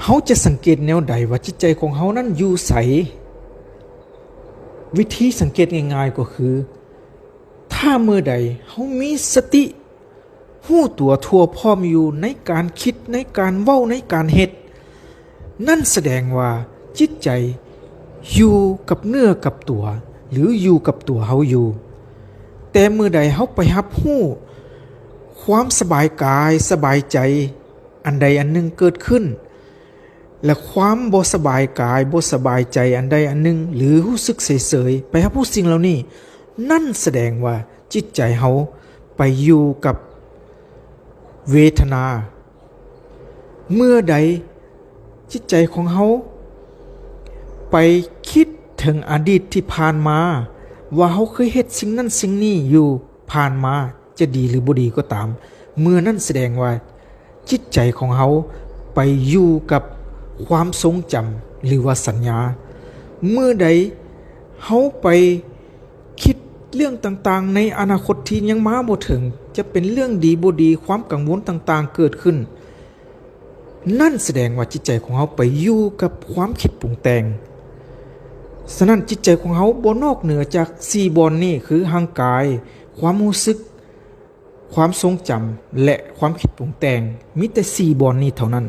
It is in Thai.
เฮาจะสังเกตแนวใดว่าจิตใจของเฮานั้นอยู่ไสวิธีสังเกตง่ายๆก็คือถ้าเมื่อใดเฮามีสติรู้ตัวทั่วพร้อมอยู่ในการคิดในการเว้าในการเฮ็ดนั่นแสดงว่าจิตใจอยู่กับเนื้อกับตัวหรืออยู่กับตัวเฮาอยู่แต่เมื่อใดเฮาไปรับรู้ความสบายกายสบายใจอันใดอันหนึ่งเกิดขึ้นและความบ่สบายกายบ่สบายใจอันใดอันหนึ่งหรือรู้สึกเฉยๆไปรับรู้สิ่งเหล่านี้นั่นแสดงว่าจิตใจเฮาไปอยู่กับเวทนาเมื่อใดจิตใจของเฮาไปคิดถึงอดีตที่ผ่านมาว่าเฮาเคยเฮ็ดสิ่งนั้นสิ่งนี้อยู่ผ่านมาจะดีหรือบ่ดีก็ตามเมื่อนั้นแสดงว่าจิตใจของเฮาไปอยู่กับความทรงจำหรือว่าสัญญาเมื่อใดเฮาไปคิดเรื่องต่างๆในอนาคตที่ยังมาบ่ถึงจะเป็นเรื่องดีบ่ดีความกังวลต่างๆเกิดขึ้นนั่นแสดงว่าจิตใจของเฮาไปอยู่กับความคิดปรุงแต่งฉะนั้นจิตใจของเฮาบ่นอกเหนือจาก4บอนนี้คือร่างกายความรู้สึกความทรงจำและความคิดปรุงแต่งมีแต่4บอนนี้เท่านั้น